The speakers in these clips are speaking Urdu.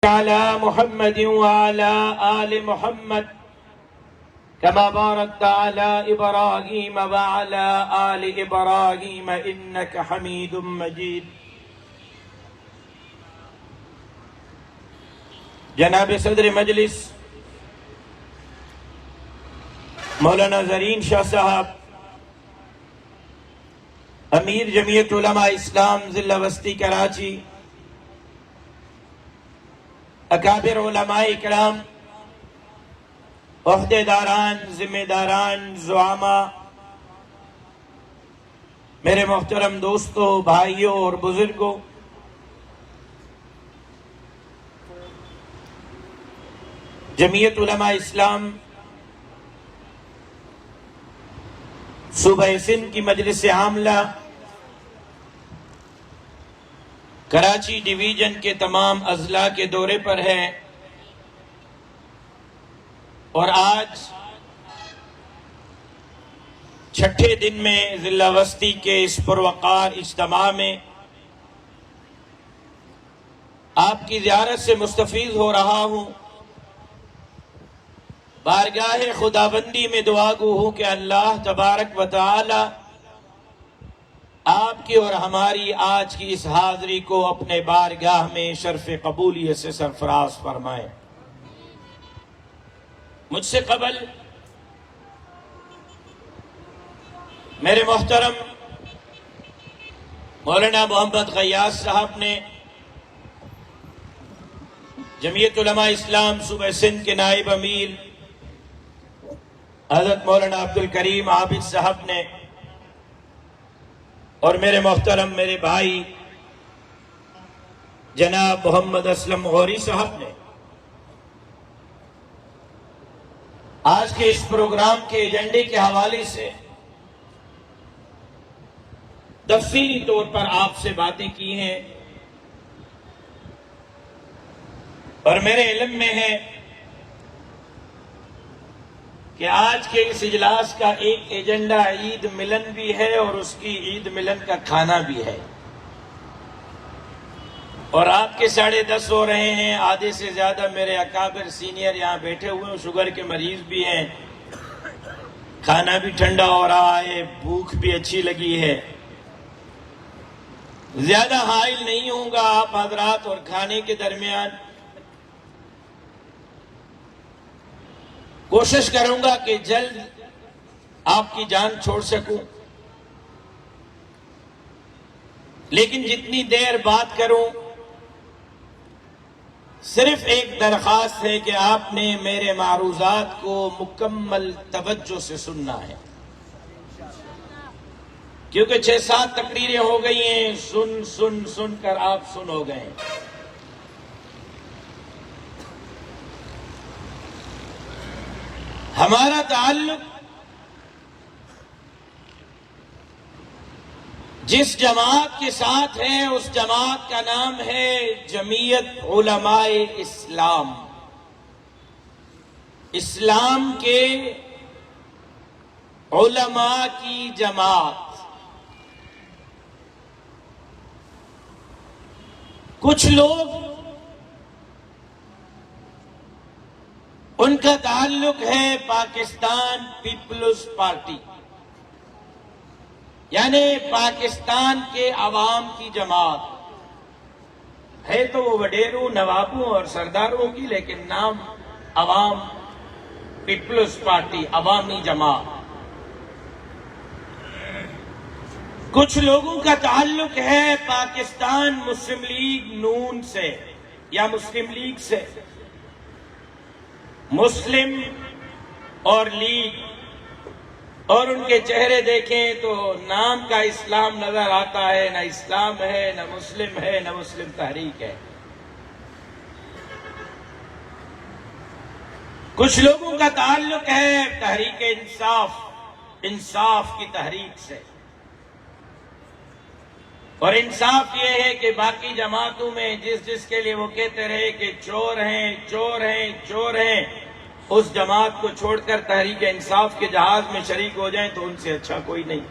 على محمد وعلى آل محمد كما باركت على إبراهيم وعلى آل إبراهيم إنك حميد مجيد. جناب صدر مجلس مولانا زرین شاہ صاحب، امیر جمعیت علماء اسلام ضلع وسطی کراچی، اکابر علماء اکرام، عہدیداران، ذمہ داران، زعما، میرے محترم دوستوں، بھائیوں اور بزرگوں، جمعیت علماء اسلام صوبہ سندھ کی مجلس عاملہ کراچی ڈویژن کے تمام اضلاع کے دورے پر ہے، اور آج چھٹے دن میں ضلع وسطی کے اس پروقار اجتماع میں آپ کی زیارت سے مستفیض ہو رہا ہوں۔ بارگاہ خداوندی میں دعا گو ہوں کہ اللہ تبارک و تعالی آپ کی اور ہماری آج کی اس حاضری کو اپنے بارگاہ میں شرف قبولیت سے سرفراز فرمائے۔ مجھ سے قبل میرے محترم مولانا محمد غیاث صاحب نے جمعیت علماء اسلام صوبہ سندھ کے نائب امیر حضرت مولانا عبدالکریم عابد صاحب نے، اور میرے محترم میرے بھائی جناب محمد اسلم غوری صاحب نے آج کے اس پروگرام کے ایجنڈے کے حوالے سے تفصیلی طور پر آپ سے باتیں کی ہیں، اور میرے علم میں ہے کہ آج کے اس اجلاس کا ایک ایجنڈا عید ملن بھی ہے، اور اس کی عید ملن کا کھانا بھی ہے، اور آپ کے 10:30 ہو رہے ہیں، آدھے سے زیادہ میرے اکابر سینئر یہاں بیٹھے ہوئے ہیں، شوگر کے مریض بھی ہیں، کھانا بھی ٹھنڈا ہو رہا ہے، بھوک بھی اچھی لگی ہے۔ زیادہ حائل نہیں ہوں گا آپ حضرات اور کھانے کے درمیان، کوشش کروں گا کہ جلد آپ کی جان چھوڑ سکوں، لیکن جتنی دیر بات کروں صرف ایک درخواست ہے کہ آپ نے میرے معروضات کو مکمل توجہ سے سننا ہے، کیونکہ 6-7 تقریریں ہو گئی ہیں، سن کر آپ سن ہو گئے ہیں۔ ہمارا تعلق جس جماعت کے ساتھ ہے اس جماعت کا نام ہے جمعیت علماء اسلام، اسلام کے علماء کی جماعت۔ کچھ لوگ ان کا تعلق ہے پاکستان پیپلز پارٹی، یعنی پاکستان کے عوام کی جماعت ہے، تو وہ وڈیروں، نوابوں اور سرداروں کی، لیکن نام عوام پیپلز پارٹی، عوامی جماعت۔ کچھ لوگوں کا تعلق ہے پاکستان مسلم لیگ نون سے یا مسلم لیگ سے۔ مسلم اور لیگ، اور ان کے چہرے دیکھیں تو نام کا اسلام نظر آتا ہے، نہ اسلام ہے، نہ مسلم ہے، نہ مسلم تحریک ہے۔ کچھ لوگوں کا تعلق ہے تحریک انصاف کی تحریک سے، اور انصاف یہ ہے کہ باقی جماعتوں میں جس کے لیے وہ کہتے رہے کہ چور ہیں، چور ہیں، چور ہیں، اس جماعت کو چھوڑ کر تحریک انصاف کے جہاز میں شریک ہو جائیں تو ان سے اچھا کوئی نہیں۔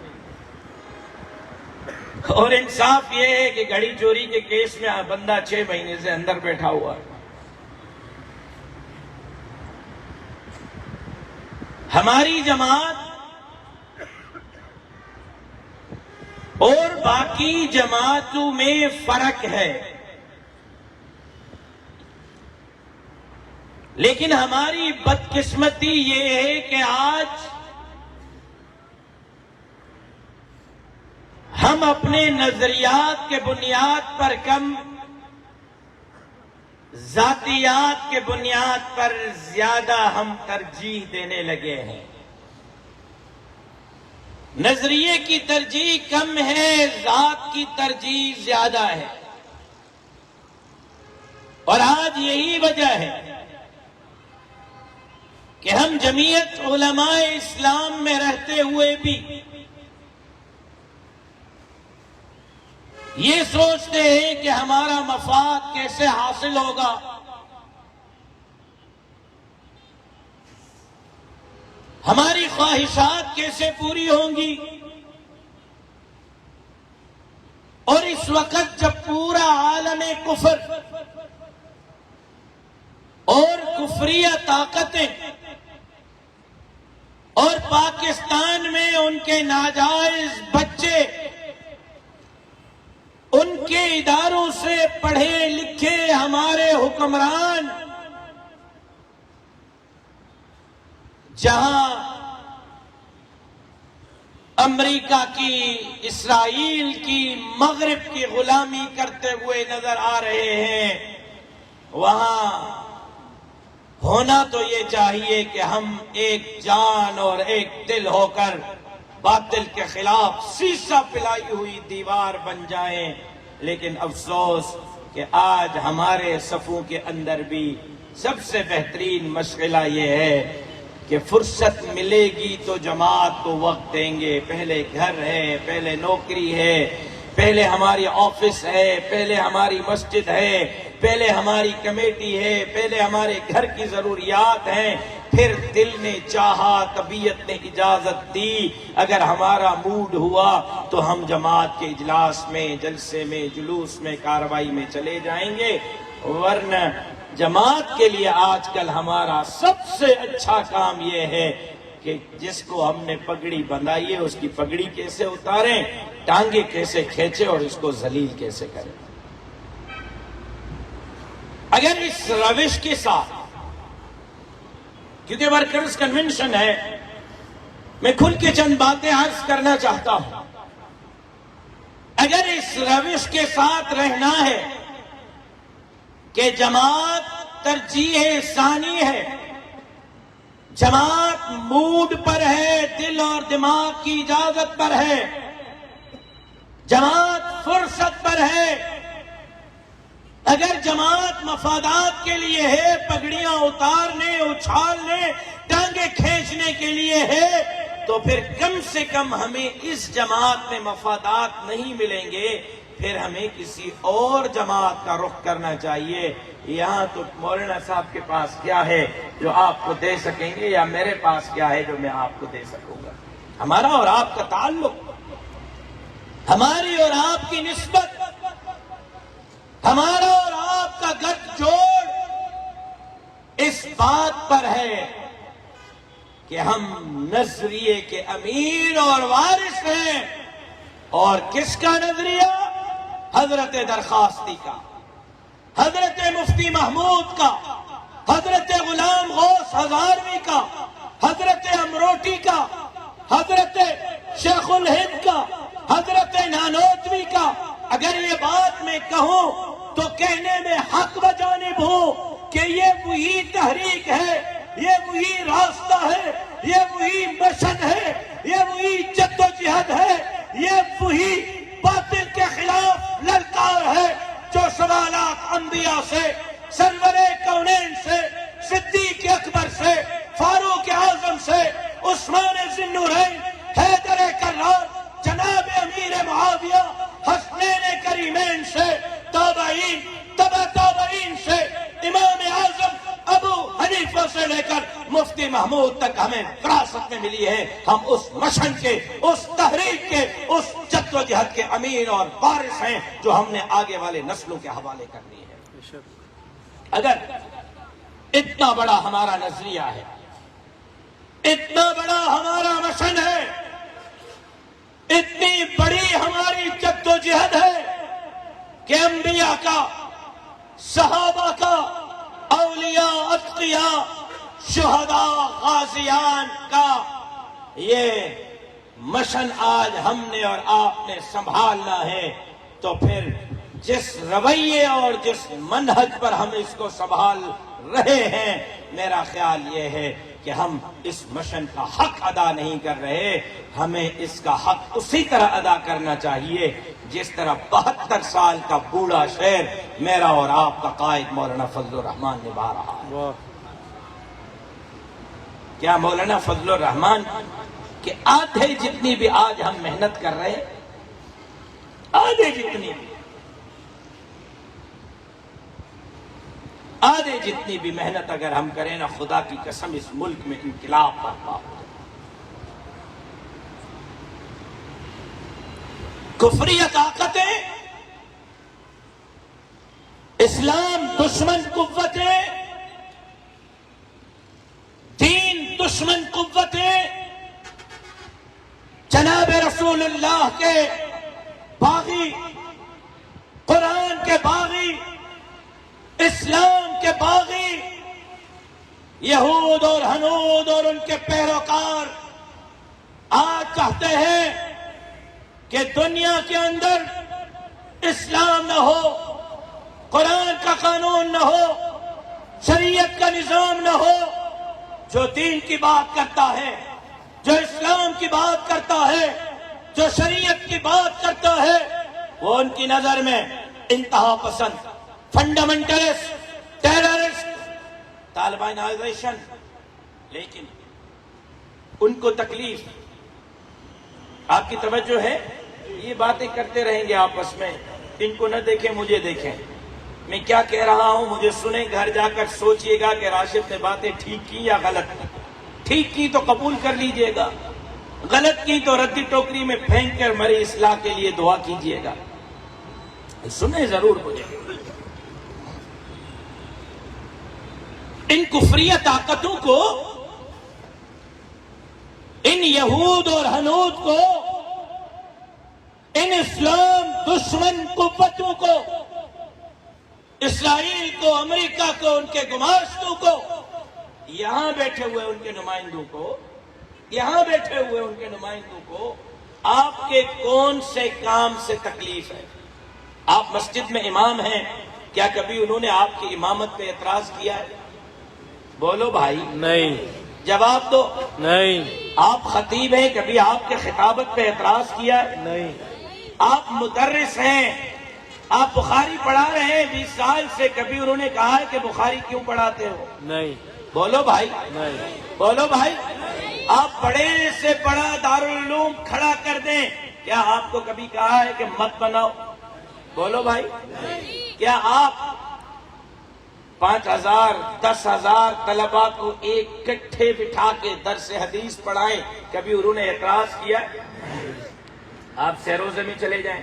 اور انصاف یہ ہے کہ گھڑی چوری کے کیس میں بندہ 6 مہینے سے اندر بیٹھا ہوا ہے، ہماری جماعت اور باقی جماعتوں میں فرق ہے، لیکن ہماری بدقسمتی یہ ہے کہ آج ہم اپنے نظریات کے بنیاد پر کم، ذاتیات کے بنیاد پر زیادہ ہم ترجیح دینے لگے ہیں۔ نظریے کی ترجیح کم ہے، ذات کی ترجیح زیادہ ہے، اور آج یہی وجہ ہے کہ ہم جمعیت علماء اسلام میں رہتے ہوئے بھی یہ سوچتے ہیں کہ ہمارا مفاد کیسے حاصل ہوگا، ہماری خواہشات کیسے پوری ہوں گی، اور اس وقت جب پورا عالم کفر اور کفریہ طاقتیں اور پاکستان میں ان کے ناجائز بچے ان کے اداروں سے پڑھے لکھے ہمارے حکمران جہاں امریکہ کی، اسرائیل کی، مغرب کی غلامی کرتے ہوئے نظر آ رہے ہیں، وہاں ہونا تو یہ چاہیے کہ ہم ایک جان اور ایک دل ہو کر باطل کے خلاف سیسا پلائی ہوئی دیوار بن جائیں، لیکن افسوس کہ آج ہمارے صفوں کے اندر بھی سب سے بہترین مشغلہ یہ ہے کہ فرصت ملے گی تو جماعت کو وقت دیں گے، پہلے گھر ہے، پہلے نوکری ہے، پہلے ہماری آفس ہے، پہلے ہماری مسجد ہے، پہلے ہماری کمیٹی ہے، پہلے ہمارے گھر کی ضروریات ہیں، پھر دل نے چاہا، طبیعت نے اجازت دی، اگر ہمارا موڈ ہوا تو ہم جماعت کے اجلاس میں، جلسے میں، جلوس میں، کارروائی میں چلے جائیں گے، ورنہ جماعت کے لیے آج کل ہمارا سب سے اچھا کام یہ ہے کہ جس کو ہم نے پگڑی بندھائی ہے اس کی پگڑی کیسے اتاریں، ٹانگیں کیسے کھینچیں اور اس کو ذلیل کیسے کریں۔ اگر اس روش کے ساتھ، کیونکہ ورکرز کنونشن ہے، میں کھل کے چند باتیں عرض کرنا چاہتا ہوں، اگر اس روش کے ساتھ رہنا ہے کہ جماعت ترجیح ثانی ہے، جماعت موڈ پر ہے، دل اور دماغ کی اجازت پر ہے، جماعت فرصت پر ہے، اگر جماعت مفادات کے لیے ہے، پگڑیاں اتارنے، اچھالنے، ٹانگیں کھینچنے کے لیے ہے، تو پھر کم سے کم ہمیں اس جماعت میں مفادات نہیں ملیں گے، پھر ہمیں کسی اور جماعت کا رخ کرنا چاہیے۔ یہاں تو مولانا صاحب کے پاس کیا ہے جو آپ کو دے سکیں گے، یا میرے پاس کیا ہے جو میں آپ کو دے سکوں گا؟ ہمارا اور آپ کا تعلق، ہماری اور آپ کی نسبت، ہمارا اور آپ کا گٹھ جوڑ اس بات پر ہے کہ ہم نظریے کے امیر اور وارث ہیں، اور کس کا نظریہ؟ حضرت درخواستی کا، حضرت مفتی محمود کا، حضرت غلام غوث ہزاروی کا، حضرت امروٹی کا، حضرت شیخ الہند کا، حضرت نانوتوی کا۔ اگر یہ بات میں کہوں تو کہنے میں حق بجانب ہوں کہ یہ وہی تحریک ہے، یہ وہی راستہ ہے، یہ وہی مشن ہے، یہ وہی جد و جہد ہے، یہ وہی باطل کے خلاف للکار ہے جو سوالات انبیاء سے، سرور کونین سے، صدیق اکبر سے، فاروق اعظم سے، عثمان ذی النورین، حیدر کرار، جناب امیر معاویہ، حسنین کریمین سے، تابعین، تبع تابعین سے، امام اعظم ابو حنیفہ سے لے کر مفتی محمود تک ہمیں وراثت میں ملی ہے۔ ہم اس مشن کے، اس تحریک کے، اس جد و جہد کے امین اور وارث ہیں جو ہم نے آگے والے نسلوں کے حوالے کرنی ہے۔ اگر اتنا بڑا ہمارا نظریہ ہے، اتنا بڑا ہمارا مشن ہے، اتنی بڑی ہماری جدوجہد ہے کہ انبیاء کا، صحابہ کا، اولیاء، اتقیاء، شہداء، غازیان کا یہ مشن آج ہم نے اور آپ نے سنبھالنا ہے۔ تو پھر جس رویے اور جس منہج پر ہم اس کو سنبھال رہے ہیں، میرا خیال یہ ہے کہ ہم اس مشن کا حق ادا نہیں کر رہے۔ ہمیں اس کا حق اسی طرح ادا کرنا چاہیے جس طرح 72 سال کا بوڑھا شیر میرا اور آپ کا قائد مولانا فضل الرحمان نبھا رہا ہے۔ کیا مولانا فضل الرحمان کہ آدھے جتنی بھی آج ہم محنت کر رہے ہیں، آدھے جتنی بھی محنت اگر ہم کریں نا، خدا کی قسم اس ملک میں انقلاب برپا ہو۔ کفری طاقتیں، اسلام دشمن قوتیں، دین دشمن قوتیں، جناب رسول اللہ کے باغی، قرآن کے باغی، اسلام کے باغی، یہود اور ہنود اور ان کے پیروکار آج چاہتے ہیں کہ دنیا کے اندر اسلام نہ ہو، قرآن کا قانون نہ ہو، شریعت کا نظام نہ ہو۔ جو دین کی بات کرتا ہے، جو اسلام کی بات کرتا ہے، جو شریعت کی بات کرتا ہے، وہ ان کی نظر میں انتہا پسند، فنڈامنٹلسٹ، ٹیررسٹ، طالبانائزیشن۔ لیکن ان کو تکلیف، آپ کی توجہ ہے، یہ باتیں کرتے رہیں گے آپس میں، ان کو نہ دیکھیں مجھے دیکھیں، میں کیا کہہ رہا ہوں مجھے سنیں، گھر جا کر سوچئے گا کہ راشد نے باتیں ٹھیک کی یا غلط کی۔ ٹھیک کی تو قبول کر لیجئے گا، غلط کی تو ردی ٹوکری میں پھینک کر میری اصلاح کے لیے دعا کیجئے گا۔ سنیں ضرور مجھے۔ ان کفریہ طاقتوں کو، ان یہود اور ہنود کو، ان اسلام دشمن قوتوں کو، اسرائیل کو، امریکہ کو، ان کے گماشتوں کو، یہاں بیٹھے ہوئے ان کے نمائندوں کو، یہاں بیٹھے ہوئے ان کے نمائندوں کو آپ کے کون سے کام سے تکلیف ہے؟ آپ مسجد میں امام ہیں، کیا کبھی انہوں نے آپ کی امامت پہ اعتراض کیا ہے؟ بولو بھائی۔ نہیں۔ جواب دو۔ نہیں۔ آپ خطیب ہیں، کبھی آپ کے خطابت پہ اعتراض کیا ہے؟ نہیں۔ آپ مدرس ہیں، آپ بخاری پڑھا رہے ہیں 20 سال سے، کبھی انہوں نے کہا ہے کہ بخاری کیوں پڑھاتے ہو؟ نہیں۔ بولو بھائی۔ نہیں۔ بولو بھائی۔ آپ بڑے سے بڑا دارالعلوم کھڑا کر دیں، کیا آپ کو کبھی کہا ہے کہ مت بناؤ؟ بولو بھائی۔ کیا آپ 5000 10,000 طلباء کو ایک کٹھے بٹھا کے درس حدیث پڑھائیں، کبھی انہوں نے اعتراض کیا؟ آپ 6 روزے میں چلے جائیں،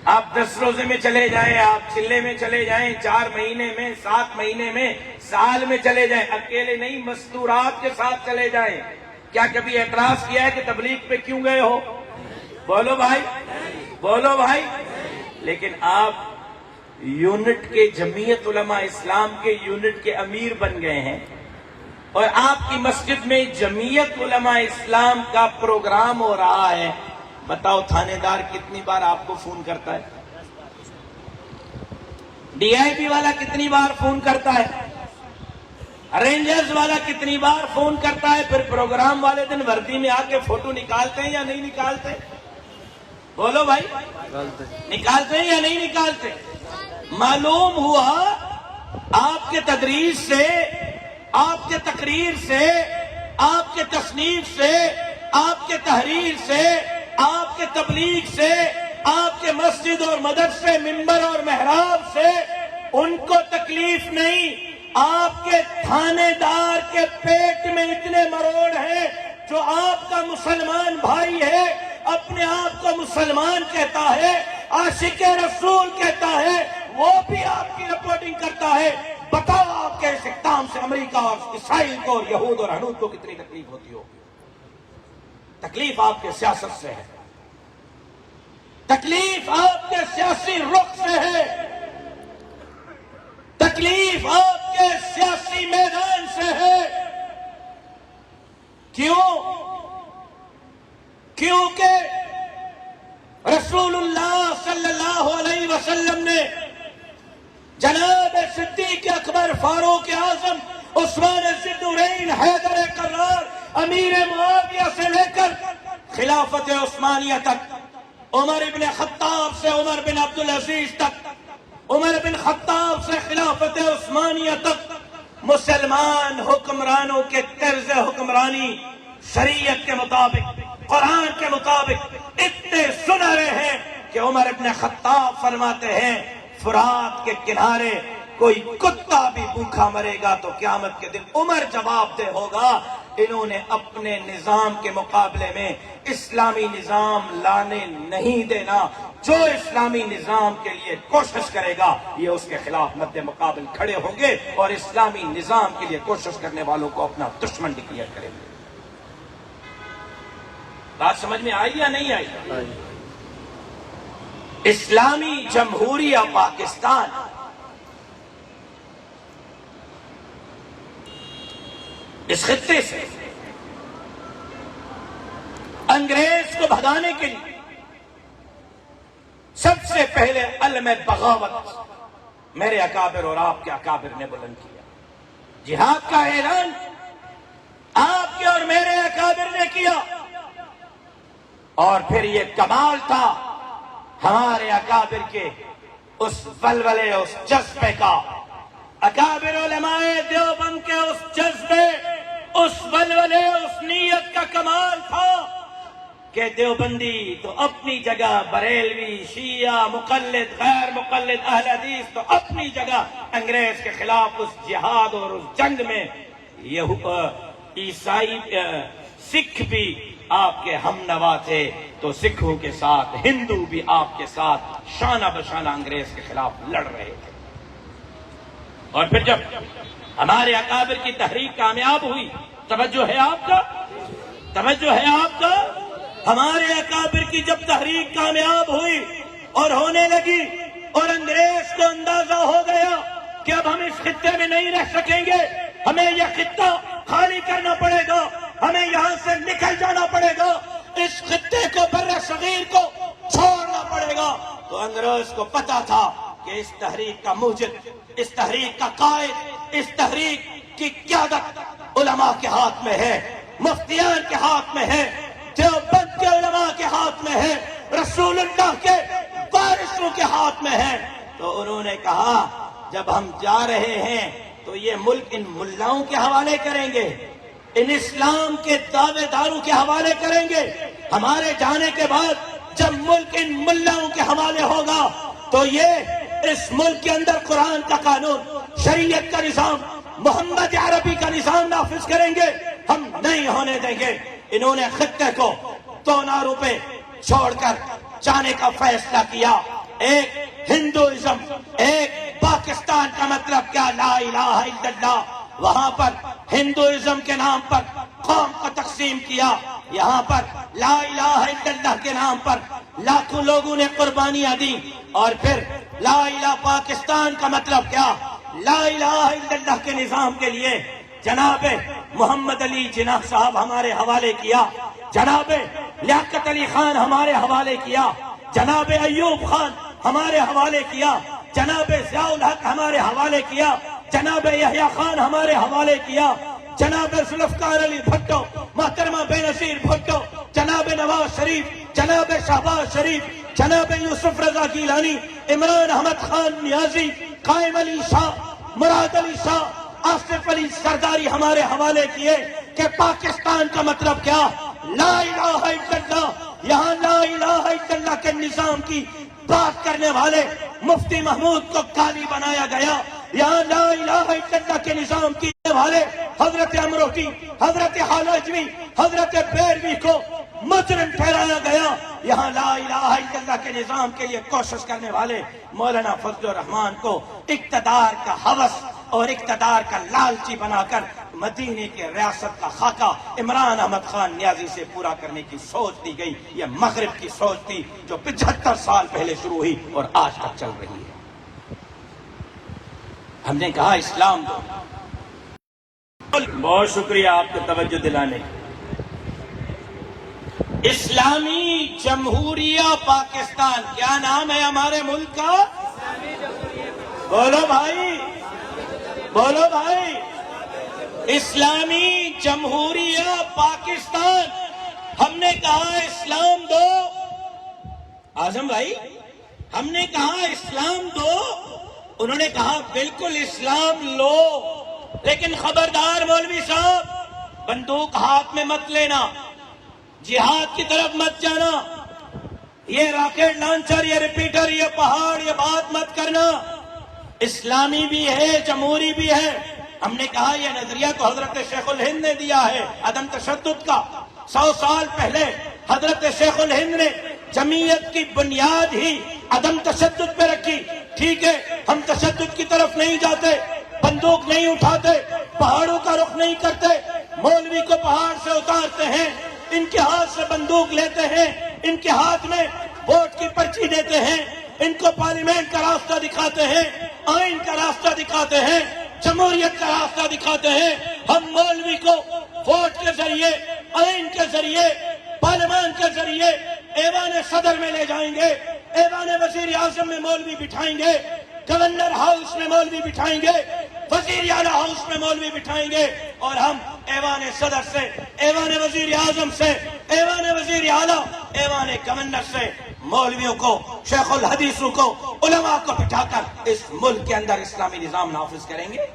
آپ 10 روزے میں چلے جائیں، آپ چلے میں چلے جائیں، 4 مہینے میں، 7 مہینے میں، سال میں چلے جائیں، اکیلے نہیں مستورات کے ساتھ چلے جائیں، کیا کبھی اعتراض کیا ہے کہ تبلیغ پہ کیوں گئے ہو؟ بولو بھائی۔ بولو بھائی۔ لیکن آپ یونٹ کے، جمعیت علماء اسلام کے یونٹ کے امیر بن گئے ہیں، اور آپ کی مسجد میں جمعیت علماء اسلام کا پروگرام ہو رہا ہے۔ بتاؤ تھانے دار کتنی بار آپ کو فون کرتا ہے؟ ڈی آئی پی والا کتنی بار فون کرتا ہے؟ رینجرز والا کتنی بار فون کرتا ہے؟ پھر پروگرام والے دن وردی میں آ کے فوٹو نکالتے ہیں یا نہیں نکالتے؟ بولو بھائی۔ نکالتے ہیں یا نہیں نکالتے؟ معلوم ہوا آپ کے تدریس سے، آپ کے تقریر سے، آپ کے تصنیف سے، آپ کے تحریر سے، آپ کے تبلیغ سے، آپ کے مسجد اور مدرسے، ممبر اور محراب سے ان کو تکلیف نہیں، آپ کے تھانے دار کے پیٹ میں اتنے مروڑ ہیں، جو آپ کا مسلمان بھائی ہے، اپنے آپ کو مسلمان کہتا ہے، عاشق رسول کہتا ہے، وہ بھی آپ کی رپورٹنگ کرتا ہے، بتاؤ آپ کے اس اقدام سے امریکہ اور اسرائیل کو اور یہود اور حنود کو کتنی تکلیف ہوتی ہوگی؟ تکلیف آپ کے سیاست سے ہے، تکلیف آپ کے سیاسی رخ سے ہے، تکلیف آپ کے سیاسی میدان سے ہے۔ کیونکہ رسول اللہ صلی اللہ علیہ وسلم نے جناب صدیق اکبر، فاروق اعظم، عثمان ذی النورین، حیدر کرار، امیر معاویہ سے لے کر خلافت عثمانیہ تک، عمر بن خطاب سے عمر بن عبدالعزیز تک، عمر بن خطاب سے خلافت عثمانیہ تک، مسلمان حکمرانوں کے طرز حکمرانی شریعت کے مطابق، قرآن کے مطابق اتنے سنہرے ہیں کہ عمر بن خطاب فرماتے ہیں فرات کے کنارے کوئی کتا بھی بھوکا مرے گا تو قیامت کے دن عمر جواب دہ ہوگا، انہوں نے اپنے نظام کے مقابلے میں اسلامی نظام لانے نہیں دینا، جو اسلامی نظام کے لیے کوشش کرے گا یہ اس کے خلاف مد مقابل کھڑے ہوں گے اور اسلامی نظام کے لیے کوشش کرنے والوں کو اپنا دشمن ڈکلیئر کریں گے۔ بات سمجھ میں آئی یا نہیں آئی؟ اسلامی جمہوریہ پاکستان اس خطے سے انگریز کو بھگانے کے لیے سب سے پہلے علم بغاوت میرے اکابر اور آپ کے اکابر نے بلند کیا، جہاد کا اعلان آپ کے اور میرے اکابر نے کیا، اور پھر یہ کمال تھا ہمارے اکابر کے اس ولولے، اس جذبے کا، اکابر علماء دیوبند کے اس جذبے، اس ولولے، اس نیت کا کمال تھا کہ دیوبندی تو اپنی جگہ، بریلوی، شیعہ، مقلد، غیر مقلد، اہل حدیث تو اپنی جگہ، انگریز کے خلاف اس جہاد اور اس جنگ میں عیسائی سکھ بھی آپ کے ہم نوا تھے، تو سکھوں کے ساتھ ہندو بھی آپ کے ساتھ شانہ بشانہ انگریز کے خلاف لڑ رہے تھے۔ اور پھر جب ہمارے اکابر کی تحریک کامیاب ہوئی، توجہ ہے آپ کا، توجہ ہے آپ کا، ہمارے اکابر کی جب تحریک کامیاب ہوئی اور ہونے لگی اور انگریز کو اندازہ ہو گیا کہ اب ہم اس خطے میں نہیں رہ سکیں گے، ہمیں یہ خطہ خالی کرنا پڑے گا، ہمیں یہاں سے نکل جانا پڑے گا، اس خطے کو، بر صغیر کو چھوڑنا پڑے گا، تو انگریز کو پتا تھا کہ اس تحریک کا موجد، اس تحریک کا قائد، اس تحریک کی قیادت علماء کے ہاتھ میں ہے، مفتیان کے ہاتھ میں ہے، دیوبند کے علماء کے ہاتھ میں ہے، رسول اللہ کے وارثوں کے ہاتھ میں ہے۔ تو انہوں نے کہا جب ہم جا رہے ہیں تو یہ ملک ان ملاؤں کے حوالے کریں گے، ان اسلام کے دعوے داروں کے حوالے کریں گے، ہمارے جانے کے بعد جب ملک ان ملاؤں کے حوالے ہوگا تو یہ اس ملک کے اندر قرآن کا قانون، شریعت کا نظام، محمد عربی کا نظام نافذ کریں گے، ہم نہیں ہونے دیں گے۔ انہوں نے خطے کو 2 ناروں پہ چھوڑ کر جانے کا فیصلہ کیا، ایک ہندوازم، ایک پاکستان کا مطلب کیا، لا الہ الا اللہ، وہاں پر ہندوازم کے نام پر قوم کو تقسیم کیا، یہاں پر لا الہ الا اللہ کے نام پر لاکھوں لوگوں نے قربانیاں دی، اور پھر لا الہ پاکستان کا مطلب کیا، لا الہ الا اللہ کے نظام کے لیے جناب محمد علی جناح صاحب ہمارے حوالے کیا، جناب لیاقت علی خان ہمارے حوالے کیا، جناب ایوب خان ہمارے حوالے کیا، جناب ضیاء الحق ہمارے حوالے کیا، جناب یحییٰ خان ہمارے حوالے کیا، جناب ذوالفقار علی بھٹو، محترمہ بے نظیر بھٹو، جناب نواز شریف، جناب شہباز شریف، جناب یوسف رضا گیلانی، عمران احمد خان نیازی، قائم علی شاہ، مراد علی شاہ، آصف علی سرداری ہمارے حوالے کیے کہ پاکستان کا مطلب کیا، لا الہ الا اللہ۔ یہاں لا الہ الا اللہ کے نظام کی بات کرنے والے مفتی محمود کو قاضی بنایا گیا، یہاں لا الہ الا اللہ کے نظام کی والے حضرت امروٹی، حضرت حالجوی، حضرت بیروی کو مجرم ٹھہرایا گیا. یہاں لا الہ الا اللہ کے نظام کے لیے کوشش کرنے والے مولانا فضل الرحمان کو اقتدار کا ہوس اور اقتدار کا لالچی بنا کر مدینے کے ریاست کا خاکہ عمران احمد خان نیازی سے پورا کرنے کی سوچ دی گئی. یہ مغرب کی سوچ تھی جو 75 سال پہلے شروع ہوئی اور آج تک چل رہی ہے. ہم نے کہا اسلام دو. بہت شکریہ آپ کو توجہ دلانے. اسلامی جمہوریہ پاکستان کیا نام ہے ہمارے ملک کا؟ بولو بھائی، بولو بھائی. اسلامی جمہوریہ پاکستان. ہم نے کہا اسلام دو. اعظم بھائی، ہم نے کہا اسلام دو، انہوں نے کہا بالکل اسلام لو، لیکن خبردار مولوی صاحب، بندوق ہاتھ میں مت لینا، جہاد کی طرف مت جانا، یہ راکٹ لانچر، یہ ریپیٹر، یہ پہاڑ، یہ بات مت کرنا. اسلامی بھی ہے، جمہوری بھی ہے. ہم نے کہا یہ نظریہ تو حضرت شیخ الہند نے دیا ہے عدم تشدد کا. 100 سال پہلے حضرت شیخ الہند نے جمعیت کی بنیاد ہی عدم تشدد پہ رکھی. ٹھیک ہے، ہم تشدد کی طرف نہیں جاتے، بندوق نہیں اٹھاتے، پہاڑوں کا رخ نہیں کرتے. مولوی کو پہاڑ سے اتارتے ہیں، ان کے ہاتھ سے بندوق لیتے ہیں، ان کے ہاتھ میں ووٹ کی پرچی دیتے ہیں، ان کو پارلیمنٹ کا راستہ دکھاتے ہیں، آئین کا راستہ دکھاتے ہیں، جمہوریت کا راستہ دکھاتے ہیں. ہم مولوی کو ووٹ کے ذریعے، آئین کے ذریعے، پارلیمان کے ذریعے ایوان صدر میں لے جائیں گے، ایوان وزیر اعظم میں مولوی بٹھائیں گے، گورنر ہاؤس میں مولوی بٹھائیں گے، وزیر اعلیٰ ہاؤس میں مولوی بٹھائیں گے، اور ہم ایوان صدر سے، ایوان وزیر اعظم سے، ایوان وزیر اعلیٰ، ایوان گورنر سے مولویوں کو، شیخ الحدیثوں کو، علماء کو بٹھا کر اس ملک کے اندر اسلامی نظام نافذ کریں گے.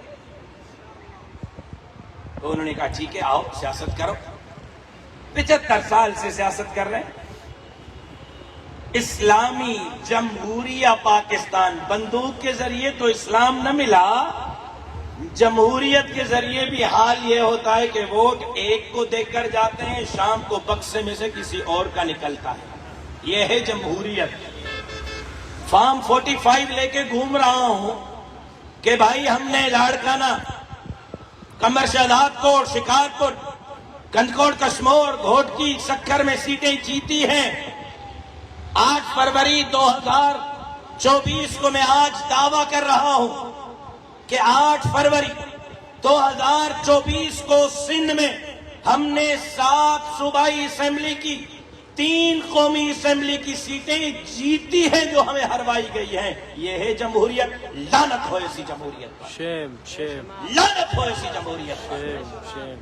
تو انہوں نے کہا ٹھیک ہے، آؤ سیاست کرو. 75 سال سے سیاست کر رہے ہیں. اسلامی جمہوریہ پاکستان. بندوق کے ذریعے تو اسلام نہ ملا، جمہوریت کے ذریعے بھی حال یہ ہوتا ہے کہ ووٹ ایک کو دے کر جاتے ہیں، شام کو بکسے میں سے کسی اور کا نکلتا ہے. یہ ہے جمہوریت. فارم 45 لے کے گھوم رہا ہوں کہ بھائی ہم نے لاڑکانہ، قمر شہزاد کوٹ، شکارپور، گندکوٹ کشمور، گھوٹکی، سکھر میں سیٹیں جیتی ہیں. 8 فروری 2024 کو میں آج دعویٰ کر رہا ہوں کہ 8 فروری 2024 کو سندھ میں ہم نے 7 صوبائی اسمبلی کی، 3 قومی اسمبلی کی سیٹیں جیتی ہیں جو ہمیں ہروائی گئی ہیں. یہ ہے جمہوریت. لعنت ہو ایسی جمہوریت پر، شیم شیم لعنت ہو ایسی جمہوریت پر. شیم شیم.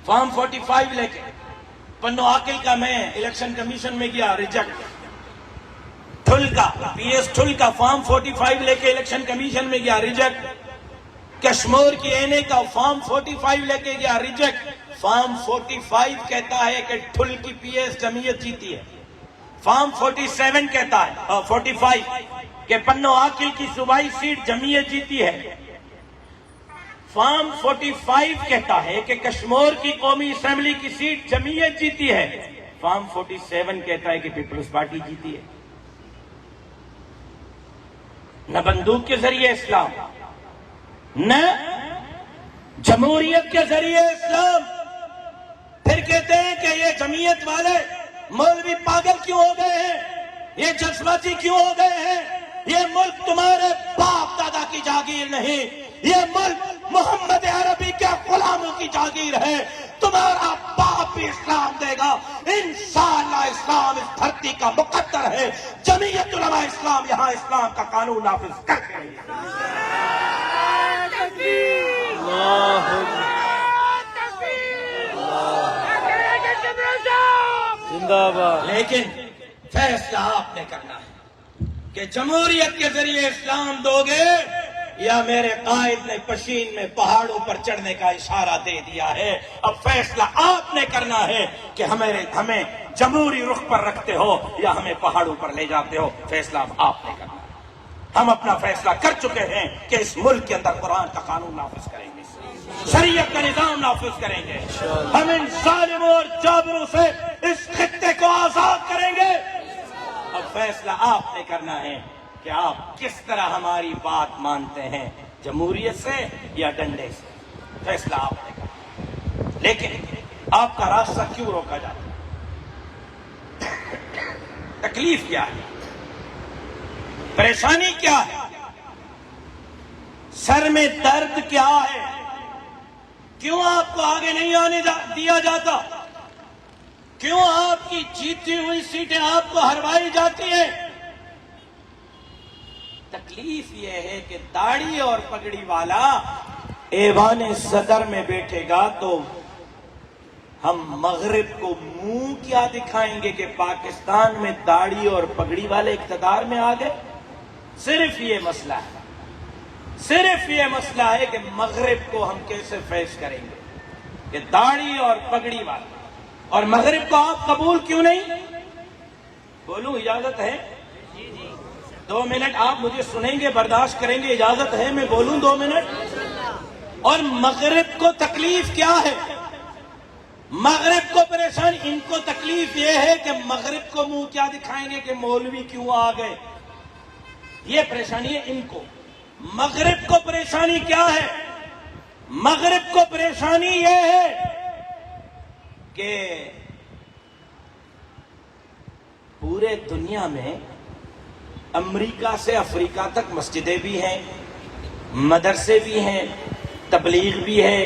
فارم 45 لے کے پنو عاقل کا میں الیکشن کمیشن میں گیا، ریجیکٹ. ٹھل کا، پی ایس ٹھل کا فارم 45 لے کے الیکشن کمیشن میں گیا، ریجیکٹ. کشمور کی این اے کا فارم 45 لے کے گیا، ریجیکٹ. فارم 45 کہتا ہے کہ ٹھل کی پی ایس جمعیت جیتی ہے. فارم 47 کہتا ہے 45 کہ پنو عاقل کی صوبائی سیٹ جمعیت جیتی ہے. فارم 45 کہتا ہے کہ کشمیر کی قومی اسمبلی کی سیٹ جمعیت جیتی ہے. فارم 47 کہتا ہے کہ پیپلز پارٹی جیتی ہے. نہ بندوق کے ذریعے اسلام، نہ جمہوریت کے ذریعے اسلام. پھر کہتے ہیں کہ یہ جمعیت والے مولوی پاگل کیوں ہو گئے ہیں، یہ جذباتی کیوں ہو گئے ہیں. یہ ملک تمہارے باپ دادا کی جاگیر نہیں، یہ ملک محمد عربی کے غلاموں کی جاگیر ہے. تمہارا باپ بھی اسلام دے گا انشاءاللہ. اسلام اس دھرتی کا مقدر ہے. جمعیت علماء اسلام یہاں اسلام کا قانون نافذ کر کے رہی ہے. زندہ باد. لیکن فیصلہ آپ نے کرنا ہے کہ جمہوریت کے ذریعے اسلام دو گے یا میرے قائد نے پشین میں پہاڑوں پر چڑھنے کا اشارہ دے دیا ہے. اب فیصلہ آپ نے کرنا ہے کہ ہمیں جمہوری رخ پر رکھتے ہو یا ہمیں پہاڑوں پر لے جاتے ہو. فیصلہ اب آپ نے کرنا ہے. ہم اپنا فیصلہ کر چکے ہیں کہ اس ملک کے اندر قرآن کا قانون نافذ کریں گے، شریعت کا نظام نافذ کریں گے، ہم ان ظالموں اور جابروں سے اس خطے کو آزاد کریں گے۔ اب فیصلہ آپ نے کرنا ہے کہ آپ کس طرح ہماری بات مانتے ہیں، جمہوریت سے یا ڈنڈے سے، فیصلہ آپ نے کرنا۔ لیکن آپ کا راستہ کیوں روکا جاتا ہے؟ تکلیف کیا ہے؟ پریشانی کیا ہے؟ سر میں درد کیا ہے؟ کیوں آپ کو آگے نہیں آنے دیا جاتا؟ کیوں آپ کی جیتی ہوئی سیٹیں آپ کو ہروائی جاتی ہیں؟ تکلیف یہ ہے کہ داڑھی اور پگڑی والا ایوان صدر میں بیٹھے گا تو ہم مغرب کو منہ کیا دکھائیں گے کہ پاکستان میں داڑھی اور پگڑی والے اقتدار میں آ گئے؟ صرف یہ مسئلہ ہے، صرف یہ مسئلہ ہے کہ مغرب کو ہم کیسے فیس کریں گے کہ داڑھی اور پگڑی والا، اور مغرب کو آپ قبول کیوں نہیں؟ بولوں اجازت ہے؟ 2 منٹ آپ مجھے سنیں گے، برداشت کریں گے، اجازت ہے میں بولوں 2 منٹ؟ اور مغرب کو تکلیف کیا ہے؟ مغرب کو پریشانی، ان کو تکلیف یہ ہے کہ مغرب کو منہ کیا دکھائیں گے کہ مولوی کیوں آ گئے، یہ پریشانی ہے ان کو۔ مغرب کو پریشانی کیا ہے؟ مغرب کو پریشانی یہ ہے کہ پورے دنیا میں امریکہ سے افریقہ تک مسجدیں بھی ہیں، مدرسے بھی ہیں، تبلیغ بھی ہے،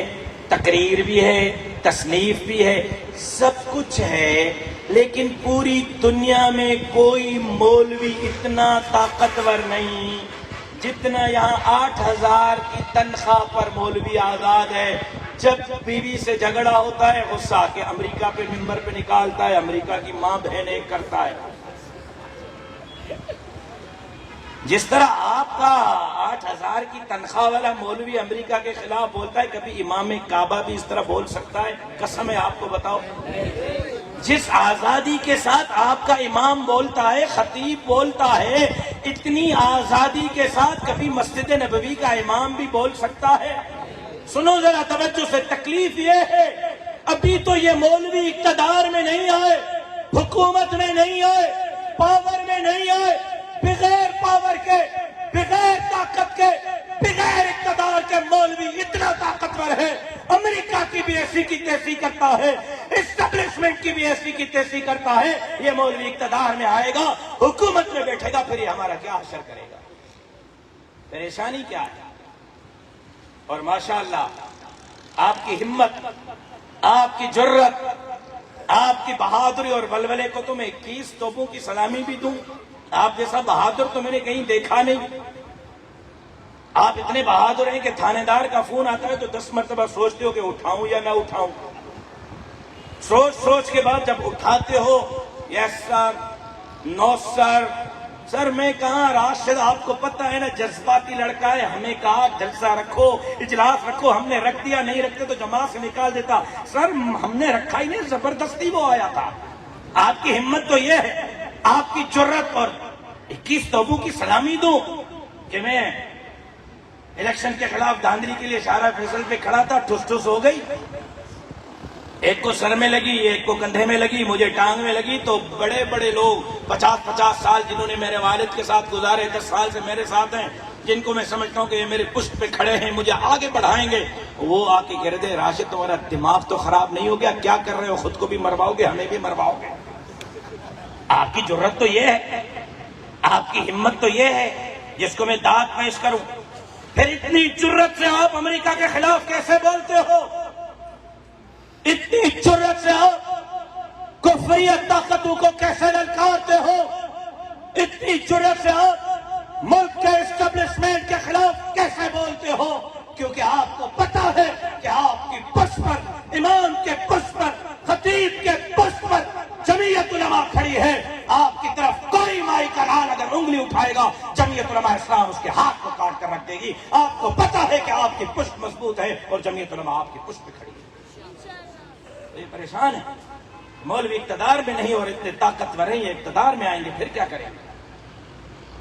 تقریر بھی ہے، تصنیف بھی ہے، سب کچھ ہے، لیکن پوری دنیا میں کوئی مولوی اتنا طاقتور نہیں جتنا یہاں 8,000 کی تنخواہ پر مولوی آزاد ہے۔ جب بیوی سے جھگڑا ہوتا ہے غصہ کے امریکہ پہ ممبر پہ نکالتا ہے، امریکہ کی ماں بہنیں کرتا ہے۔ جس طرح آپ کا 8,000 کی تنخواہ والا مولوی امریکہ کے خلاف بولتا ہے، کبھی امام کعبہ بھی اس طرح بول سکتا ہے؟ قسم ہے آپ کو بتاؤ، جس آزادی کے ساتھ آپ کا امام بولتا ہے، خطیب بولتا ہے، اتنی آزادی کے ساتھ کبھی مسجد نبوی کا امام بھی بول سکتا ہے؟ سنو ذرا توجہ سے، تکلیف یہ ہے ابھی تو یہ مولوی اقتدار میں نہیں آئے، حکومت میں نہیں آئے، پاور میں نہیں آئے، بغیر پاور کے، بغیر طاقت کے، بغیر اقتدار کے مولوی اتنا طاقتور ہے، امریکہ کی بھی ایسی کی تیسی کرتا ہے، اسٹیبلشمنٹ کی بھی ایسی کی تیسی کرتا ہے۔ یہ مولوی اقتدار میں آئے گا، حکومت میں بیٹھے گا، پھر یہ ہمارا کیا حشر کرے گا؟ پریشانی کیا ہے؟ اور ماشاءاللہ آپ کی ہمت، آپ کی جرت، آپ کی بہادری اور ولولے کو تو میں 21 توپوں کی سلامی بھی دوں۔ آپ جیسا بہادر تو میں نے کہیں دیکھا نہیں۔ آپ اتنے بہادر ہیں کہ تھانے دار کا فون آتا ہے تو 10 مرتبہ سوچتے ہو کہ اٹھاؤں یا نہ اٹھاؤں۔ سوچ کے بعد جب اٹھاتے ہو، یس سر، نو سر، سر میں کہاں، راشد آپ کو پتہ ہے نا جذباتی لڑکا ہے، ہمیں کہا جلسہ رکھو، اجلاس رکھو، ہم نے رکھ دیا، نہیں رکھتے تو جماعت سے نکال دیتا۔ سر ہم نے رکھا ہی نہیں، زبردستی وہ آیا تھا۔ آپ کی ہمت تو یہ ہے، آپ کی جرت، اور 21 توبوں کی سلامی دوں کہ میں الیکشن کے خلاف دھاندلی کے لیے شارع فیصل پہ کھڑا تھا، ٹھس ٹھس ہو گئی، ایک کو سر میں لگی، ایک کو کندھے میں لگی، مجھے ٹانگ میں لگی، تو بڑے بڑے لوگ 50 سال جنہوں نے میرے والد کے ساتھ گزارے، 10 سال سے میرے ساتھ ہیں، جن کو میں سمجھتا ہوں کہ یہ میرے پشت پہ کھڑے ہیں، مجھے آگے بڑھائیں گے، وہ آ کے کہہ دے راشد تمہارا دماغ تو خراب نہیں ہو گیا؟ کیا کر رہے ہو؟ خود کو بھی مرواؤ گے، ہمیں بھی مرواؤ گے؟ آپ کی جرت تو یہ ہے، آپ کی ہمت تو یہ ہے جس کو میں داد پیش کروں۔ پھر اتنی جرت سے آپ امریکہ کے خلاف کیسے بولتے ہو؟ اتنی جرت سے آپ کفریت طاقتوں کو کیسے للکارتے ہو؟ اتنی جرت سے آپ ملک کے اسٹیبلشمنٹ کے خلاف کیسے بولتے ہو؟ کیونکہ آپ کو پتا ہے کہ آپ کی پشت پر، امام کے پشت پر، خطیب کے پشت پر جمعیت علماء کھڑی ہے۔ آپ کی طرف کوئی مائی کا لال اگر انگلی اٹھائے گا، جمعیت علماء اسلام اس کے ہاتھ کو کاٹ کر رکھ دے گی۔ آپ کو پتا ہے کہ آپ کی پشت مضبوط ہے اور جمعیت علماء آپ کی پشت پہ کھڑی ہے۔ یہ پریشان ہے، مولوی اقتدار میں نہیں اور اتنے طاقتور ہیں، یہ اقتدار میں آئیں گے پھر کیا کریں گے؟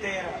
13।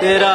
13।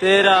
13।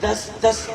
10-10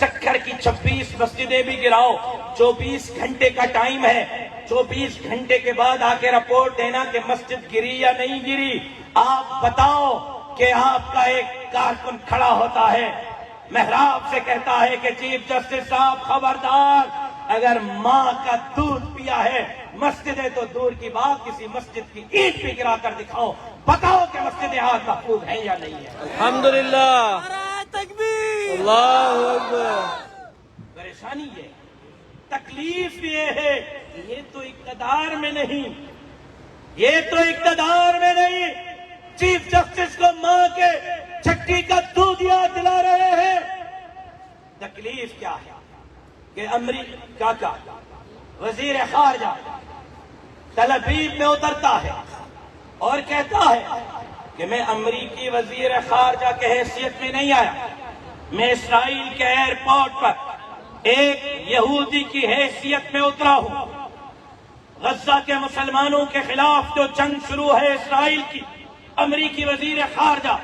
سکھر کی 26 مسجدیں بھی گراؤ، 24 گھنٹے کا ٹائم ہے، 24 گھنٹے کے بعد آ کے رپورٹ دینا کہ مسجد گری یا نہیں گری۔ آپ بتاؤ کہ آپ کا ایک کارکن کھڑا ہوتا ہے، محراب سے کہتا ہے کہ چیف جسٹس صاحب خبردار، اگر ماں کا دودھ پیا ہے، مسجدیں تو دور کی بات، کسی مسجد کی اینٹ پہ گرا کر دکھاؤ، بتاؤ کہ مسجدیں آج محفوظ ہیں یا نہیں ہے۔ الحمدللہ، اللہ اکبر۔ پریشانی یہ، تکلیف یہ ہے کہ یہ تو اقتدار میں نہیں، یہ تو اقتدار میں نہیں، چیف جسٹس کو ماں کے چھٹی کا دودھ یاد دلا رہے ہیں۔ تکلیف کیا ہے کہ امریکہ کا وزیر خارجہ تل ابیب میں اترتا ہے اور کہتا ہے کہ میں امریکی وزیر خارجہ کی حیثیت میں نہیں آیا، میں اسرائیل کے ایئرپورٹ پر ایک یہودی کی حیثیت میں اترا ہوں۔ غزہ کے مسلمانوں کے خلاف جو جنگ شروع ہے اسرائیل کی، امریکی وزیر خارجہ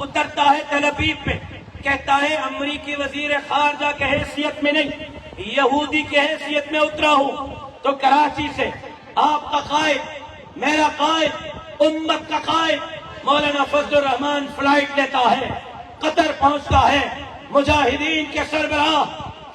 اترتا ہے تل ابیب پہ، کہتا ہے امریکی وزیر خارجہ کی حیثیت میں نہیں، یہودی کی حیثیت میں اترا ہوں۔ تو کراچی سے آپ کا قائد، میرا قائد، امت کا قائد مولانا فضل الرحمان فلائٹ لیتا ہے، قطر پہنچتا ہے، مجاہدین کے سربراہ،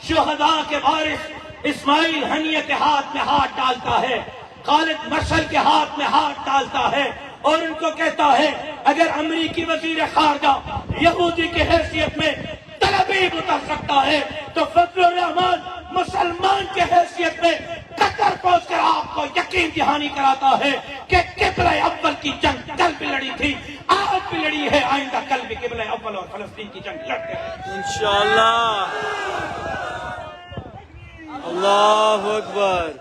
شہداء کے وارث اسماعیل ہنیہ کے ہاتھ میں ہاتھ ڈالتا ہے، خالد مشعل کے ہاتھ میں ہاتھ ڈالتا ہے اور ان کو کہتا ہے اگر امریکی وزیر خارجہ یہودی کی حیثیت میں تل ابیب اتر سکتا ہے تو فضل الرحمان مسلمان کی حیثیت میں قطر پہنچ کر آپ کو یقین دہانی کراتا ہے کہ قبلہ اول کی جنگ کل بھی لڑی تھی، آج بھی لڑی ہے، آئندہ کل بھی قبلہ اول اور فلسطین کی جنگ لڑتے ہیں انشاءاللہ۔ اللہ اکبر،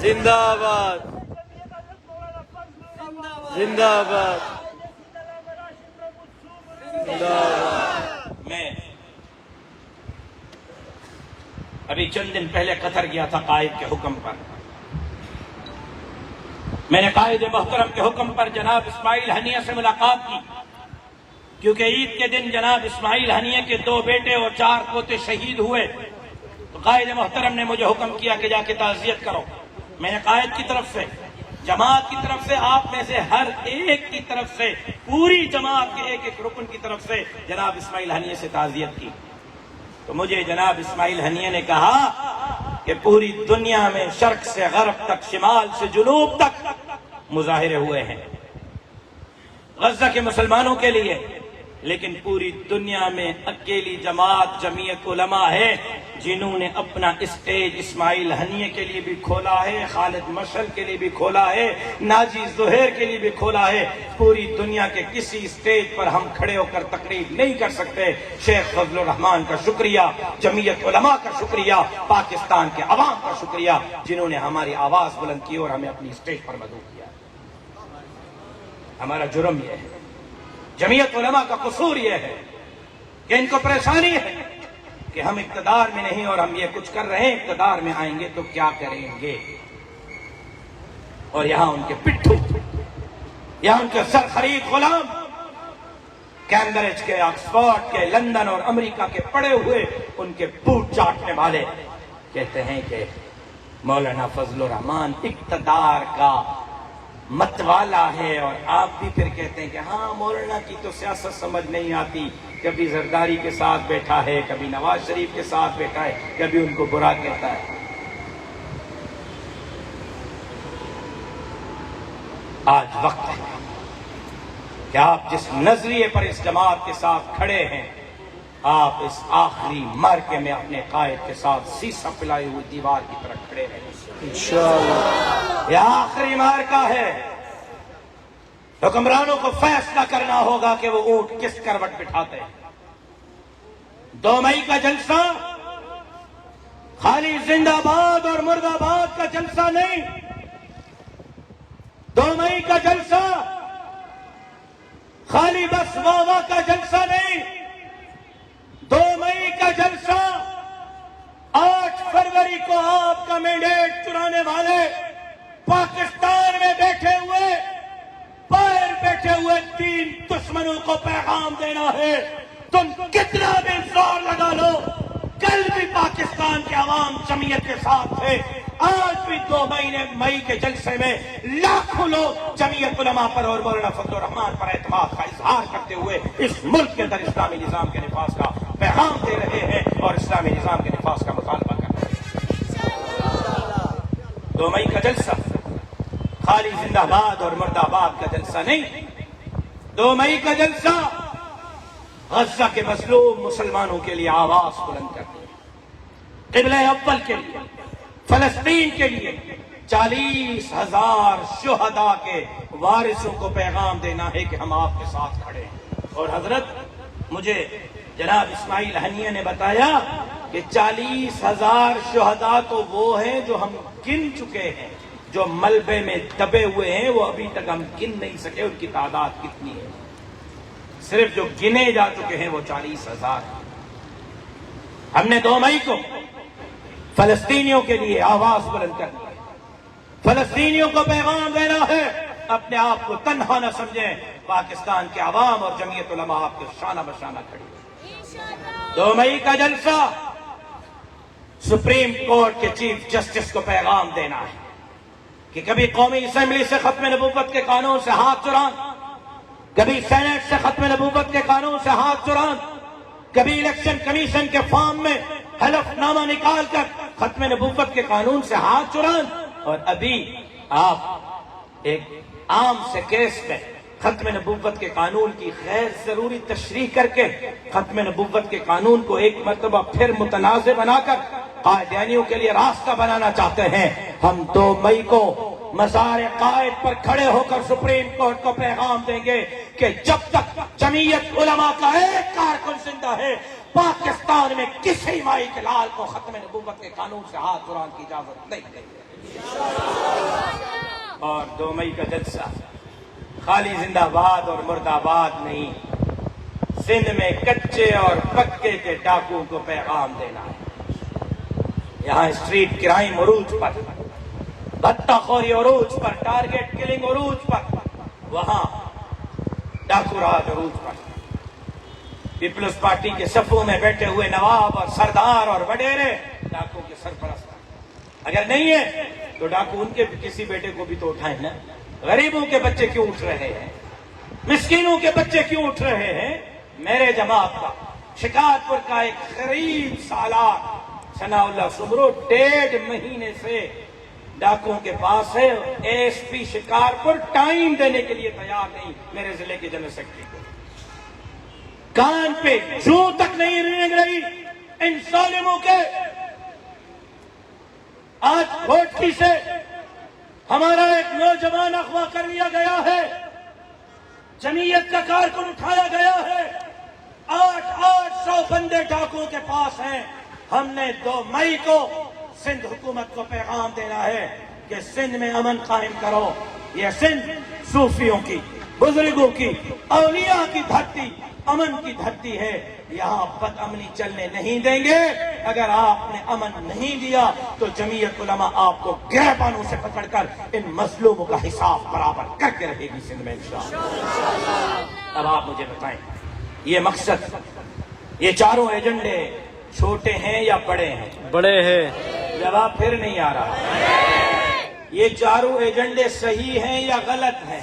زندہ آباد، زندہ آباد، زندہ آباد۔ میں ابھی چند دن پہلے قطر گیا تھا قائد کے حکم پر، میں نے قائد محترم کے حکم پر جناب اسماعیل ہنیہ سے ملاقات کی، کیونکہ عید کے دن جناب اسماعیل ہنیہ کے 2 بیٹے اور 4 پوتے شہید ہوئے، تو قائد محترم نے مجھے حکم کیا کہ جا کے تعزیت کرو۔ میں نے قائد کی طرف سے، جماعت کی طرف سے، آپ میں سے ہر ایک کی طرف سے، پوری جماعت کے ایک ایک رکن کی طرف سے جناب اسماعیل ہنیہ سے تعزیت کی۔ تو مجھے جناب اسماعیل ہنیہ نے کہا کہ پوری دنیا میں شرق سے غرب تک، شمال سے جنوب تک مظاہرے ہوئے ہیں غزہ کے مسلمانوں کے لیے، لیکن پوری دنیا میں اکیلی جماعت جمعیت علماء ہے جنہوں نے اپنا اسٹیج اسماعیل ہنیہ کے لیے بھی کھولا ہے، خالد مشعل کے لیے بھی کھولا ہے، ناجی زہیر کے لیے بھی کھولا ہے۔ پوری دنیا کے کسی اسٹیج پر ہم کھڑے ہو کر تقریر نہیں کر سکتے۔ شیخ فضل الرحمان کا شکریہ، جمعیت علماء کا شکریہ، پاکستان کے عوام کا شکریہ جنہوں نے ہماری آواز بلند کی اور ہمیں اپنی اسٹیج پر مدعو کیا۔ ہمارا جرم یہ ہے، جمعیت علماء کا قصور یہ ہے کہ ان کو پریشانی ہے کہ ہم اقتدار میں نہیں اور ہم یہ کچھ کر رہے ہیں، اقتدار میں آئیں گے تو کیا کریں گے، اور یہاں ان کے پٹھو، یہاں ان کے سر خرید غلام، کیمبرج کے، آکسفورڈ کے، لندن اور امریکہ کے پڑے ہوئے ان کے بوٹ چاٹنے والے کہتے ہیں کہ مولانا فضل الرحمان اقتدار کا متوالا ہے، اور آپ بھی پھر کہتے ہیں کہ ہاں مولانا کی تو سیاست سمجھ نہیں آتی، کبھی زرداری کے ساتھ بیٹھا ہے، کبھی نواز شریف کے ساتھ بیٹھا ہے، کبھی ان کو برا کہتا ہے۔ آج وقت ہے کہ آپ جس نظریے پر اس جماعت کے ساتھ کھڑے ہیں، آپ اس آخری مرکے میں اپنے قائد کے ساتھ سیسا پلائی ہوئی دیوار کی طرح کھڑے رہیں انشاءاللہ۔ یہ آخری مارکا ہے۔ حکمرانوں کو فیصلہ کرنا ہوگا کہ وہ اونٹ کس کروٹ بٹھاتے ہیں۔ 2 مئی کا جلسہ خالی زندہ باد اور مرد آباد کا جلسہ نہیں، 2 مئی کا جلسہ خالی بس واہ واہ کا جلسہ نہیں، 2 مئی کا جلسہ 8 فروری کو آپ کا مینڈیٹ چرانے والے پاکستان میں بیٹھے ہوئے، باہر بیٹھے ہوئے 3 دشمنوں کو پیغام دینا ہے، تم کتنا بھی زور لگا لو، کل بھی پاکستان کے عوام جمعیت کے ساتھ تھے، آج بھی 2 مئی کے جلسے میں لاکھوں لوگ جمعیت علماء پر اور مولانا فضل الرحمان پر اعتماد کا اظہار کرتے ہوئے اس ملک کے اندر اسلامی نظام کے نفاذ کا پیغام دے رہے ہیں اور اسلامی نظام کے نفاذ کا مطالبہ کر رہے ہیں۔ 2 مئی کا جلسہ خالی زندہ آباد اور مرد آباد کا جلسہ نہیں، 2 مئی کا جلسہ غزہ کے مظلوم مسلمانوں کے لیے آواز بلند کرتی ہے، قبلہ اول کے لیے، فلسطین کے لیے 40,000 شہداء کے وارثوں کو پیغام دینا ہے کہ ہم آپ کے ساتھ کھڑے ہیں۔ اور حضرت مجھے جناب اسماعیل ہنیہ نے بتایا کہ 40,000 شہداء تو وہ ہیں جو ہم گن چکے ہیں، جو ملبے میں دبے ہوئے ہیں وہ ابھی تک ہم گن نہیں سکے ان کی تعداد کتنی ہے، صرف جو گنے جا چکے ہیں وہ 40,000۔ ہم نے 2 مئی کو فلسطینیوں کے لیے آواز بلند کرنی ہے، فلسطینیوں کو پیغام دینا ہے، اپنے آپ کو تنہا نہ سمجھیں، پاکستان کے عوام اور جمعیت علماء آپ کے شانہ بشانہ کھڑی ہے۔ 2 مئی کا جلسہ سپریم کورٹ کے چیف جسٹس کو پیغام دینا ہے کہ کبھی قومی اسمبلی سے ختم نبوت کے قانون سے ہاتھ چران، کبھی سینٹ سے ختم نبوت کے قانون سے ہاتھ چران، کبھی الیکشن کمیشن کے فارم میں حلف نامہ نکال کر ختم نبوت کے قانون سے ہاتھ چران، اور ابھی آپ ایک عام سے کیس میں ختم نبوت کے قانون کی غیر ضروری تشریح کر کے ختم نبوت کے قانون کو ایک مرتبہ پھر متنازع بنا کر قائدینیوں کے لیے راستہ بنانا چاہتے ہیں۔ ہم 2 مئی کو مزار قائد پر کھڑے ہو کر سپریم کورٹ کو پیغام دیں گے کہ جب تک جمعیت علماء کا ایک کارکن زندہ ہے، پاکستان میں کسی مائی کے لال کو ختم نبوت کے قانون سے ہاتھ چرانے کی اجازت نہیں دیں گے۔ اور 2 مئی کا جلسہ خالی زندہ آباد اور مرد آباد نہیں، سندھ میں کچے اور پکے کے ڈاکوؤں کو پیغام دینا ہے۔ یہاں اسٹریٹ کرائم عروج پر، بھتہ خوری عروج پر، ٹارگٹ کلنگ عروج پر، وہاں ڈاکو راج عروج پر، پیپلز پارٹی کے صفوں میں بیٹھے ہوئے نواب اور سردار اور وڈیرے ڈاکو کے سرپرست ہیں۔ اگر نہیں ہے تو ڈاکو ان کے کسی بیٹے کو بھی تو اٹھائیں نا۔ غریبوں کے بچے کیوں اٹھ رہے ہیں، مسکینوں کے بچے کیوں اٹھ رہے ہیں؟ میرے جماعت کا شکارپور کا ایک غریب سالار ثناء اللہ سمرو 1.5 مہینے سے ڈاکوؤں کے پاس ہے، ایس پی شکارپور ٹائم دینے کے لیے تیار نہیں میرے ضلع کے جنرل سیکرٹری کو، کان پہ جوں تک نہیں رینگ رہی ان ظالموں کے۔ آج گھوٹکی سے ہمارا ایک نوجوان اغوا کر لیا گیا ہے، جمعیت کا کارکن اٹھایا گیا ہے، 800 بندے ڈاکوؤں کے پاس ہیں۔ ہم نے 2 مئی کو سندھ حکومت کو پیغام دینا ہے کہ سندھ میں امن قائم کرو۔ یہ سندھ صوفیوں کی، بزرگوں کی، اولیاء کی دھرتی، امن کی دھرتی ہے، یہاں بد امنی چلنے نہیں دیں گے۔ اگر آپ نے امن نہیں دیا تو جمعیت علماء آپ کو گریبانوں سے پکڑ کر ان مظلوموں کا حساب برابر کر کے رہے گی سندھ میں انشاءاللہ۔ اب آپ مجھے بتائیں، یہ مقصد، یہ چاروں ایجنڈے چھوٹے ہیں یا بڑے ہیں؟ بڑے ہیں۔ جواب پھر نہیں آ رہا۔ یہ چاروں ایجنڈے صحیح ہیں یا غلط ہیں؟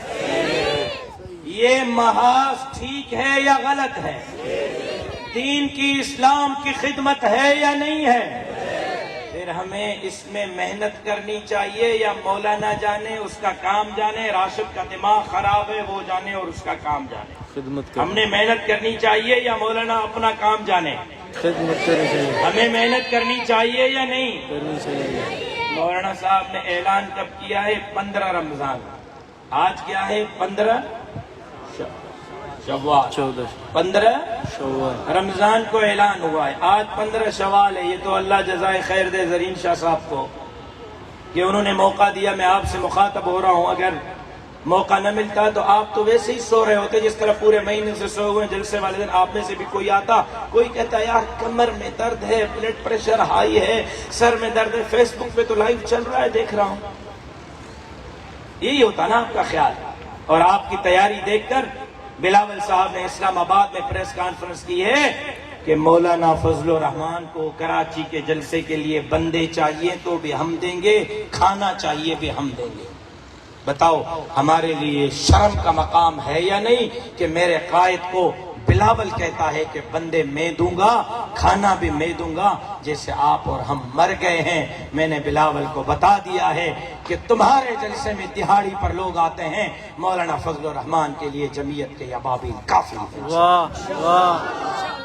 یہ محاذ ٹھیک ہے یا غلط ہے؟ دین کی، اسلام کی خدمت ہے یا نہیں ہے؟ پھر ہمیں اس میں محنت کرنی چاہیے یا مولانا جانے اس کا کام جانے، راشد کا دماغ خراب ہے وہ جانے اور اس کا کام جانے؟ خدمت ہم نے محنت کرنی چاہیے یا مولانا اپنا کام جانے؟ خدمت کرنی چاہیے، ہمیں محنت کرنی چاہیے یا نہیں؟ کرنی چاہیے۔ مولانا صاحب نے اعلان کب کیا ہے؟ 15 رمضان۔ آج کیا ہے؟ 15 شوال، 15 شوال رمضان کو اعلان ہوا ہے، آج 15 شوال ہے۔ یہ تو اللہ جزائے خیر دے زرین شاہ صاحب کو کہ انہوں نے موقع دیا، میں آپ سے مخاطب ہو رہا ہوں۔ اگر موقع نہ ملتا تو آپ تو ویسے ہی سو رہے ہوتے جس طرح پورے مہینے سے سو ہوئے۔ جلسے والے دن آپ میں سے بھی کوئی آتا، کوئی کہتا یار کمر میں درد ہے، بلڈ پریشر ہائی ہے، سر میں درد ہے، فیس بک پہ تو لائیو چل رہا ہے دیکھ رہا ہوں۔ یہی ہوتا نا آپ کا خیال۔ اور آپ کی تیاری دیکھ کر بلاول صاحب نے اسلام آباد میں پریس کانفرنس کی ہے کہ مولانا فضل الرحمان کو کراچی کے جلسے کے لیے بندے چاہیے تو بھی ہم دیں گے، کھانا چاہیے بھی ہم دیں گے۔ بتاؤ ہمارے لیے شرم کا مقام ہے یا نہیں کہ میرے قائد کو بلاول کہتا ہے کہ بندے میں دوں گا، کھانا بھی میں دوں گا، جیسے آپ اور ہم مر گئے ہیں۔ میں نے بلاول کو بتا دیا ہے کہ تمہارے جلسے میں دہاڑی پر لوگ آتے ہیں، مولانا فضل الرحمان کے لیے جمعیت کے ابابیل کافی ہیں۔ واہ واہ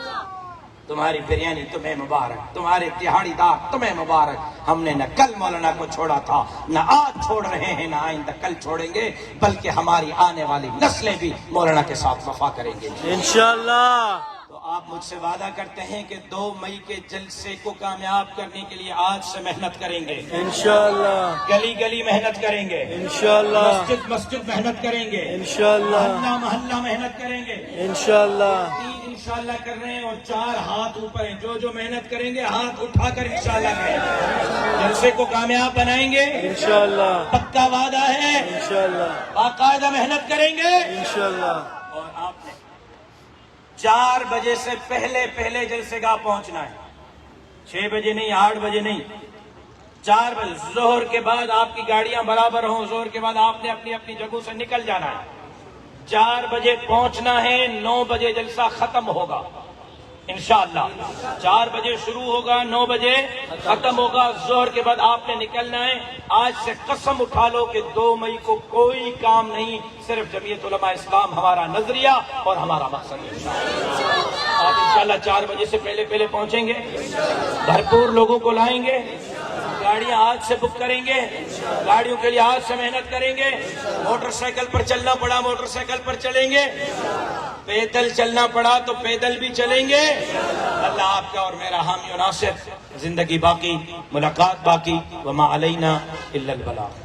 تمہاری بریانی تمہیں مبارک، تمہارے تہاڑی دار تمہیں مبارک۔ ہم نے نہ کل مولانا کو چھوڑا تھا، نہ آج چھوڑ رہے ہیں، نہ آئندہ کل چھوڑیں گے، بلکہ ہماری آنے والی نسلیں بھی مولانا کے ساتھ وفا کریں گے انشاءاللہ۔ تو آپ مجھ سے وعدہ کرتے ہیں کہ 2 مئی کے جلسے کو کامیاب کرنے کے لیے آج سے محنت کریں گے، انشاءاللہ گلی گلی محنت کریں گے، انشاءاللہ مسجد مسجد محنت کریں گے، انشاءاللہ محلہ محلہ محنت کریں گے۔ انشاءاللہ 3 انشاءاللہ کر رہے ہیں اور 4 ہاتھ اوپر ہیں۔ جو جو محنت کریں گے ہاتھ اٹھا کر انشاءاللہ کریں، جلسے کو کامیاب بنائیں گے، انشاءاللہ پکا وعدہ ہے، انشاءاللہ باقاعدہ محنت کریں گے۔ انشاءاللہ اور آپ نے 4 بجے سے پہلے جلسے گاہ پہنچنا ہے، 6 بجے نہیں، 8 بجے نہیں، 4 بجے ظہر کے بعد آپ کی گاڑیاں برابر ہوں، ظہر کے بعد آپ نے اپنی اپنی جگہوں سے نکل جانا ہے۔ 4 بجے پہنچنا ہے، 9 بجے جلسہ ختم ہوگا انشاءاللہ۔ 4 بجے شروع ہوگا، 9 بجے ختم ہوگا۔ ظہر کے بعد آپ نے نکلنا ہے۔ آج سے قسم اٹھا لو کہ 2 مئی کو کوئی کام نہیں، صرف جمعیت علماء اسلام ہمارا نظریہ اور ہمارا مقصد ہے انشاءاللہ۔ آپ انشاءاللہ 4 بجے سے پہلے پہنچیں گے، بھرپور لوگوں کو لائیں گے، گاڑیاں آج سے بک کریں گے، گاڑیوں کے لیے آج سے محنت کریں گے، موٹر سائیکل پر چلنا پڑا موٹر سائیکل پر چلیں گے، پیدل چلنا پڑا تو پیدل بھی چلیں گے۔ اللہ آپ کا اور میرا حامی و ناصر، زندگی باقی، ملاقات باقی، وما علینا الا البلاغ۔